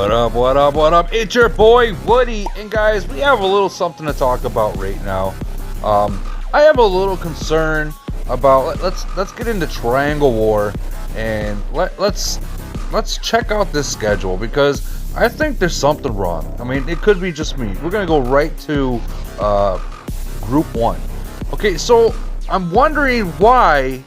What up, what up, what up? It's your boy Woody, and guys, we have a little something to talk about right now. I have a little concern about let's get into Triangle War, and let's check out this schedule, because I think there's something wrong. I mean, it could be just me. We're gonna go right to Group 1. Okay, so I'm wondering why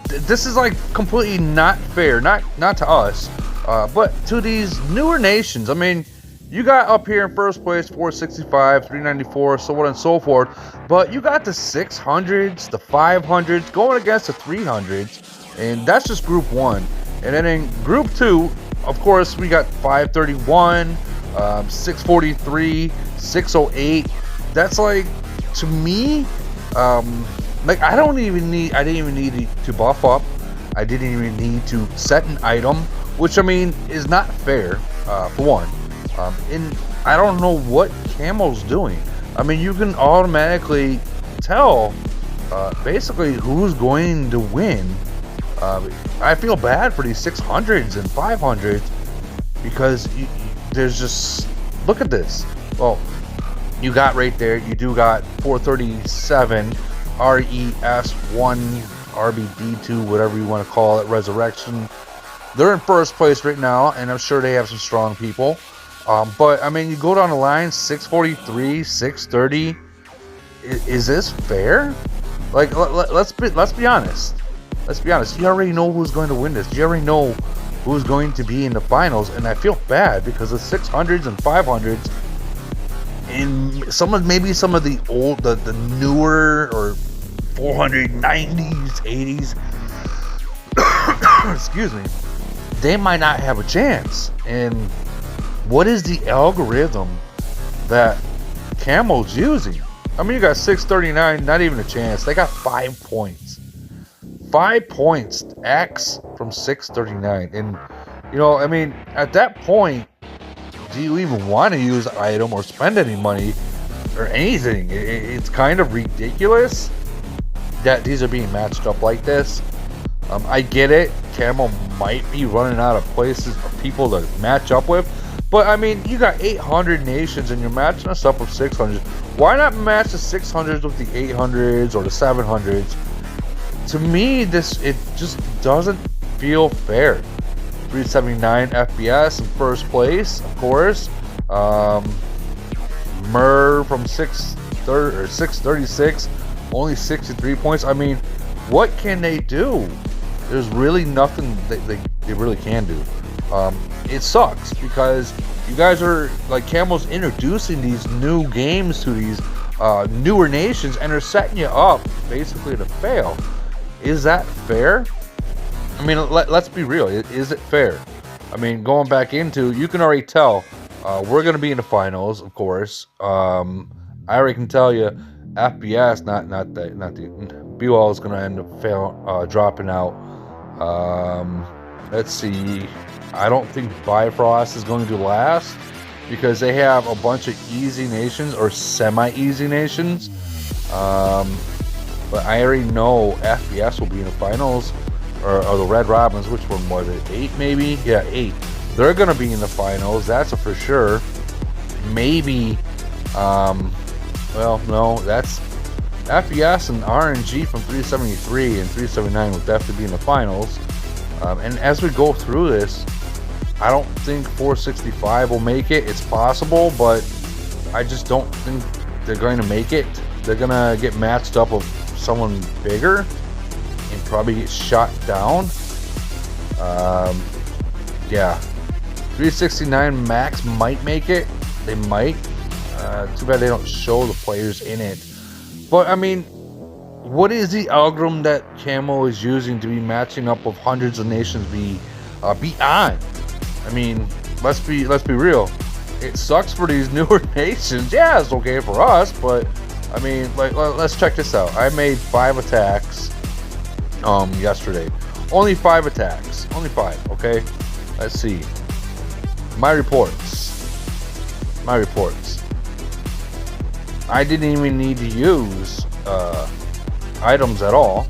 this is like completely not fair, not to us. But to these newer nations. I mean, you got up here in first place 465, 394, so on and so forth. But you got the 600s, the 500s going against the 300s, and that's just Group 1. And then in Group 2, of course, we got 531, 643, 608. That's like, to me, like I didn't even need to buff up. I didn't even need to set an item, which I mean is not fair, for one. And I don't know what Camel's doing. I mean, you can automatically tell basically who's going to win. I feel bad for these 600s and 500s, because there's just, look at this. Well, you got right there, you do got 437 RES1 RBD2, whatever you want to call it, Resurrection. They're in first place right now, and I'm sure they have some strong people. But I mean, you go down the line, 643, 630. Is this fair? Like, let's be honest. Let's be honest. You already know who's going to win this. You already know who's going to be in the finals, and I feel bad because the 600s and 500s, and maybe some of the old, the newer or 490s, 80s. Excuse me. They might not have a chance. And what is the algorithm that Camel's using? I mean, you got 639, not even a chance. They got 5 points. 5 points X from 639. And, you know, I mean, at that point, do you even want to use an item or spend any money or anything? It's kind of ridiculous that these are being matched up like this. I get it. Camel might be running out of places for people to match up with, but I mean, you got 800 nations and you're matching us up with 600s. Why not match the 600s with the 800s or the 700s? To me, it just doesn't feel fair. 379 FPS in first place, of course. Mer from 636, only 63 points. I mean, what can they do? There's really nothing they really can do. It sucks because you guys are, like, Camel's introducing these new games to these newer nations, and they're setting you up basically to fail. Is that fair? I mean, let's be real. Is it fair? I mean, going back into, you can already tell we're going to be in the finals, of course. I already can tell you, FPS, not the BOL is going to end up dropping out. Let's see. I don't think Bifrost is going to last, because they have a bunch of easy nations or semi-easy nations. But I already know FPS will be in the finals, or the Red Robins. Which one was it? 8 maybe? Yeah, 8. They're going to be in the finals. That's a for sure. Maybe. Well, no, that's FPS and RNG from 373 and 379 will definitely be in the finals. And as we go through this, I don't think 465 will make it. It's possible, but I just don't think they're going to make it. They're going to get matched up with someone bigger and probably get shot down. Yeah. 369 max might make it. They might. Too bad they don't show the players in it. But I mean, what is the algorithm that Camel is using to be matching up with hundreds of nations beyond? I mean, let's be real. It sucks for these newer nations. Yeah, it's okay for us, but I mean, like, let's check this out. I made 5 attacks yesterday. Only 5 attacks. Only 5, okay? Let's see. My reports. I didn't even need to use items at all.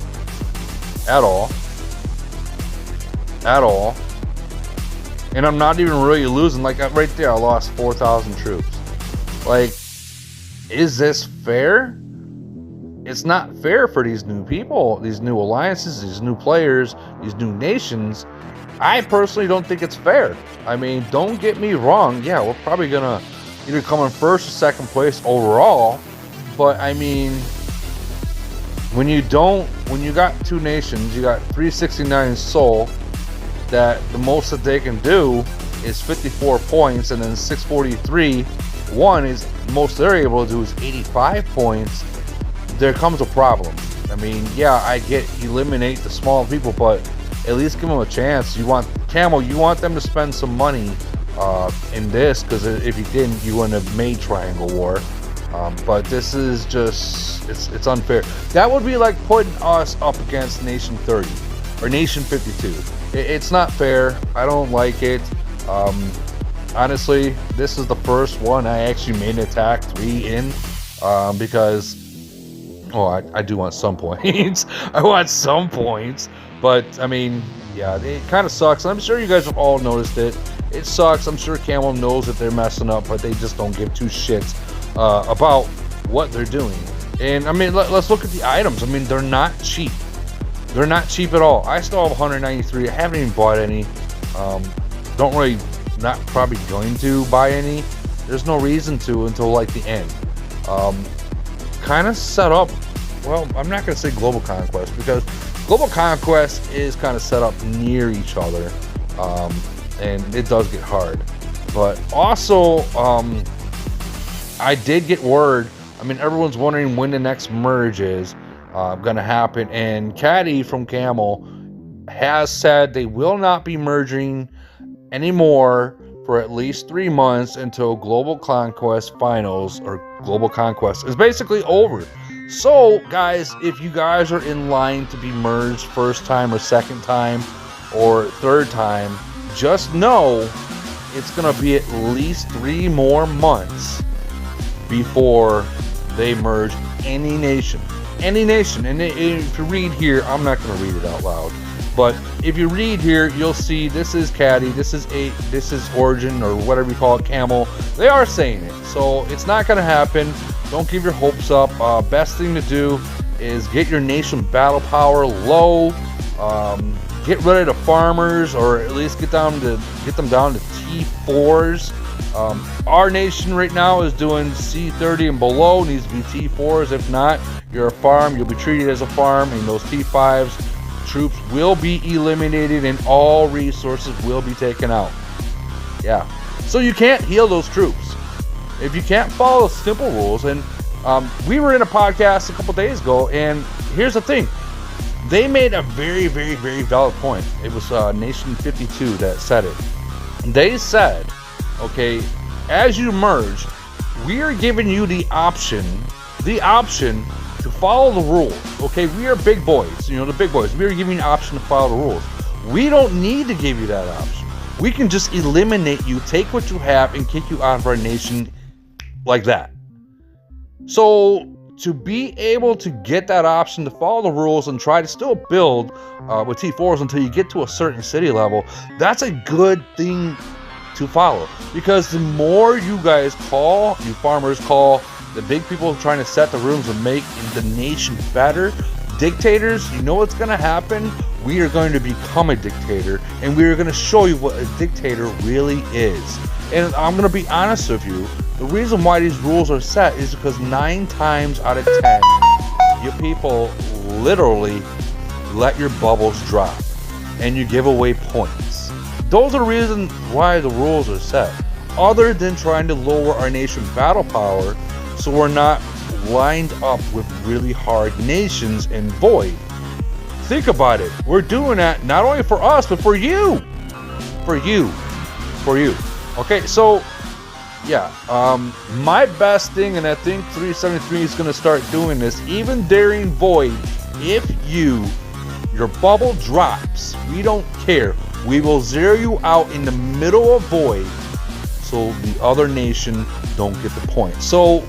And I'm not even really losing. Like right there, I lost 4,000 troops. Like, is this fair? It's not fair for these new people, these new alliances, these new players, these new nations. I personally don't think it's fair. I mean, don't get me wrong. Yeah, we're probably gonna either come in first or second place overall. But I mean, when you got two nations, you got 369 Seoul, that the most that they can do is 54 points, and then 643 one is most they're able to do is 85 points. There comes a problem. I mean, yeah, I get eliminate the small people, but at least give them a chance. You want Camel, you want them to spend some money in this, because if you didn't, you wouldn't have made Triangle War. But this is just, it's unfair. That would be like putting us up against Nation 30 or Nation 52. It's not fair. I don't like it. Honestly, this is the first one I actually made an attack 3 in, because, I do want some points. I want some points, but I mean, yeah, it kind of sucks. I'm sure you guys have all noticed it. It sucks. I'm sure Camel knows that they're messing up, but they just don't give two shits about what they're doing. And I mean, let's look at the items. I mean, they're not cheap. They're not cheap at all. I still have 193. I haven't even bought any. Don't really, not probably going to buy any. There's no reason to until like the end. Kind of set up, well, I'm not going to say Global Conquest, because Global Conquest is kind of set up near each other, and it does get hard. But also, I did get word, I mean, everyone's wondering when the next merge is going to happen, and Caddy from Camel has said they will not be merging anymore for at least 3 months until Global Conquest Finals, or Global Conquest, is basically over. So, guys, if you guys are in line to be merged first time or second time or third time, just know it's going to be at least 3 more months before they merge any nation. Any nation. And if you read here, I'm not going to read it out loud, but if you read here, you'll see this is Caddy, this is Origin, or whatever you call it, Camel. They are saying it, so it's not going to happen. Don't give your hopes up. Best thing to do is get your nation battle power low. Get rid of the farmers, or at least get them down to T4s. Our nation right now is doing C30 and below, needs to be T4s. If not, you're a farm. You'll be treated as a farm, and those T5s troops will be eliminated, and all resources will be taken out. Yeah, so you can't heal those troops if you can't follow simple rules. And we were in a podcast a couple days ago, and here's the thing. They made a very, very, very valid point. It was Nation 52 that said it. They said, okay, as you merge, we are giving you the option to follow the rules. Okay, we are big boys, the big boys. We are giving you the option to follow the rules. We don't need to give you that option. We can just eliminate you, take what you have, and kick you out of our nation like that. So, to be able to get that option to follow the rules and try to still build with T4s until you get to a certain city level, that's a good thing to follow. Because the more you guys call, you farmers call, the big people trying to set the rules and make the nation better, dictators, you know what's going to happen? We are going to become a dictator, and we are going to show you what a dictator really is. And I'm going to be honest with you, the reason why these rules are set is because 9 times out of 10, you people literally let your bubbles drop, and you give away points. Those are the reasons why the rules are set, other than trying to lower our nation battle power so we're not lined up with really hard nations in Void. Think about it. We're doing that not only for us, but for you. For you. Okay, so, yeah. My best thing, and I think 373 is going to start doing this, even during Void, if your bubble drops, we don't care. We will zero you out in the middle of Void so the other nation don't get the point. So,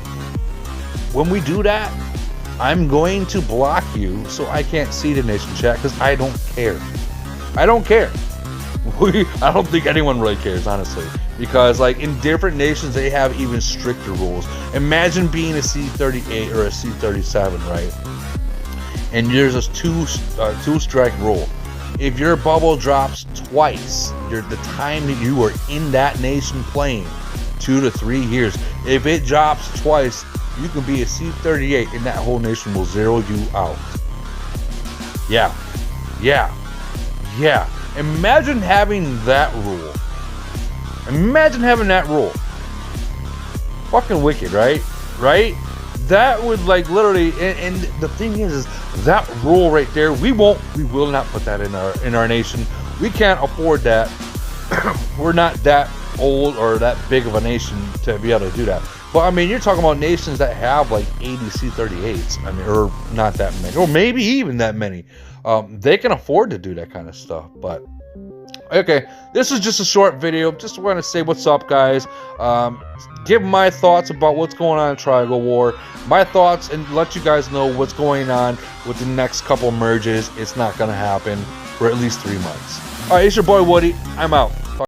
when we do that, I'm going to block you so I can't see the nation chat, because I don't care. I don't care. I don't think anyone really cares, honestly, because like in different nations they have even stricter rules. Imagine being a C-38 or a C-37, right? And there's this two strike rule. If your bubble drops twice, the time that you were in that nation playing, 2 to 3 years. If it drops twice, you can be a C-38 and that whole nation will zero you out. Yeah. Imagine having that rule. Imagine having that rule. Fucking wicked, right? Right? That would like literally, and the thing is that rule right there, we will not put that in our nation. We can't afford that. We're not that old or that big of a nation to be able to do that. But I mean, you're talking about nations that have like 80 C-38s. I mean, or not that many, or maybe even that many. They can afford to do that kind of stuff. But okay, this is just a short video. Just want to say what's up, guys. Give my thoughts about what's going on in Triangle War. My thoughts, and let you guys know what's going on with the next couple merges. It's not going to happen for at least 3 months. All right, it's your boy Woody. I'm out.